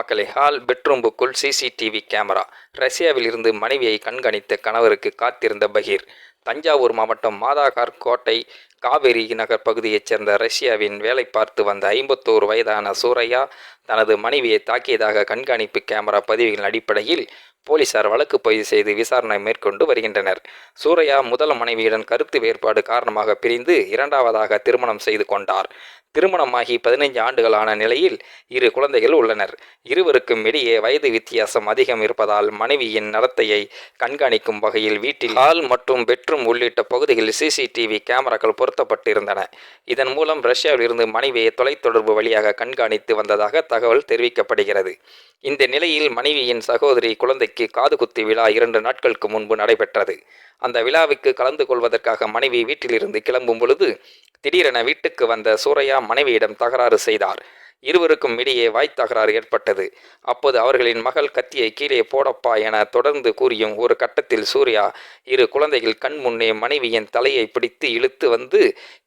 மக்களே, hall பெட்ரூமுக்குள் CCTV camera. ரஷ்யாவில் இருந்து மனைவியை கண்காணித்த கணவருக்கு காத்திருந்த பகீர். தஞ்சாவூர் மாவட்டம் மாதாகார் கோட்டை காவேரி நகர் பகுதியைச் சேர்ந்த ரஷ்யாவின் வேலை பார்த்து வந்த 51 வயதான சூரையா தனது மனைவியை தாக்கியதாக கண்காணிப்பு கேமரா பதிவுகளின் அடிப்படையில் போலீசார் வழக்கு பதிவு செய்து விசாரணை மேற்கொண்டு வருகின்றனர். சூரையா முதல் மனைவியுடன் கருத்து வேறுபாடு காரணமாக பிரிந்து இரண்டாவதாக திருமணம் செய்து கொண்டார். திருமணமாகி 15 ஆண்டுகளான நிலையில் 2 குழந்தைகள் உள்ளனர். இருவருக்கும் இடையே வயது வித்தியாசம் அதிகம் இருப்பதால் மனைவியின் நடத்தையை கண்காணிக்கும் வகையில் வீட்டில் ஹால் மற்றும் பெட்ரூம் உள்ளிட்ட பகுதிகளில் சிசிடிவி கேமராக்கள் பொருத்தப்பட்டிருந்தன. இதன் மூலம் ரஷ்யாவில் இருந்து மனைவியை தொலைத்தொடர்பு வழியாக கண்காணித்து வந்ததாக தகவல் தெரிவிக்கப்படுகிறது. இந்த நிலையில் மனைவியின் சகோதரி குழந்தைக்கு காதுகுத்து விழா 2 நாட்களுக்கு முன்பு நடைபெற்றது. அந்த விழாவுக்கு கலந்து கொள்வதற்காக மனைவி வீட்டிலிருந்து கிளம்பும் பொழுது திடீரென வீட்டுக்கு வந்த சூரையா மனைவியிடம் தகராறு செய்தார். இருவருக்கும் இடையே வாய் தகராறு ஏற்பட்டது. அப்போது அவர்களின் மகள் கத்தியை கீழே போடப்பா என தொடர்ந்து கூறியும் ஒரு கட்டத்தில் சூர்யா 2 குழந்தைகள் கண் முன்னே மனைவியின் தலையை பிடித்து இழுத்து வந்து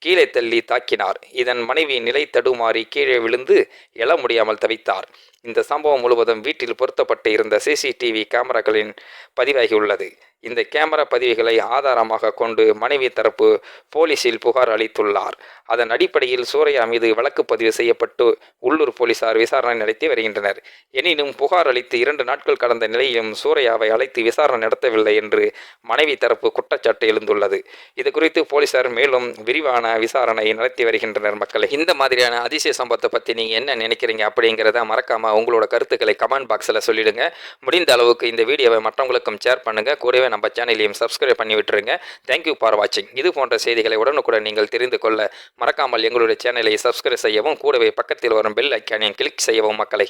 கீழே தள்ளி தாக்கினார். இதன் மனைவி நிலை தடுமாறி கீழே விழுந்து எழ முடியாமல் தவித்தார். இந்த சம்பவம் முழுவதும் வீட்டில் பொருத்தப்பட்டு இருந்த சிசிடிவி கேமராக்களின் பதிவாகியுள்ளது. இந்த கேமரா பதிவுகளை ஆதாரமாக கொண்டு மனைவி தரப்பு போலீசில் புகார் அளித்துள்ளார். அதன் அடிப்படையில் சூரையா மீது வழக்கு பதிவு செய்யப்பட்டு உள்ளூர் போலீசார் விசாரணை நடத்தி வருகின்றனர். எனினும் புகார் அளித்து 2 நாட்கள் கடந்த நிலையிலும் சூரையாவை அழைத்து விசாரணை நடத்தவில்லை என்று மனைவி தரப்பு குற்றச்சாட்டு எழுந்துள்ளது. இது குறித்து போலீசார் மேலும் விரிவான விசாரணை நடத்தி வருகின்றனர். மக்களை, இந்த மாதிரியான அதிசய சம்பவத்தை பற்றி நீங்கள் என்ன நினைக்கிறீங்க அப்படிங்கிறத மறக்காம உங்களோட கருத்துக்களை கமெண்ட் பாக்ஸில் சொல்லிடுங்க. முடிந்த அளவுக்கு இந்த வீடியோவை மற்றவங்களுக்கும் ஷேர் பண்ணுங்க. கூடவே நம்ம சேனலையும் சப்ஸ்கிரைப் பண்ணி விட்டுருங்க. தேங்க்யூ ஃபார் வாட்சிங். இது போன்ற செய்திகளை உடனுக்குடன் நீங்கள் தெரிந்து கொள்ள மறக்காமல் எங்களுடைய சேனலை சப்ஸ்கிரைப் செய்யவும், கூடவே பக்கத்தில் வரும் பெல் ஐக்கானையும் கிளிக் செய்யவும் மக்களை.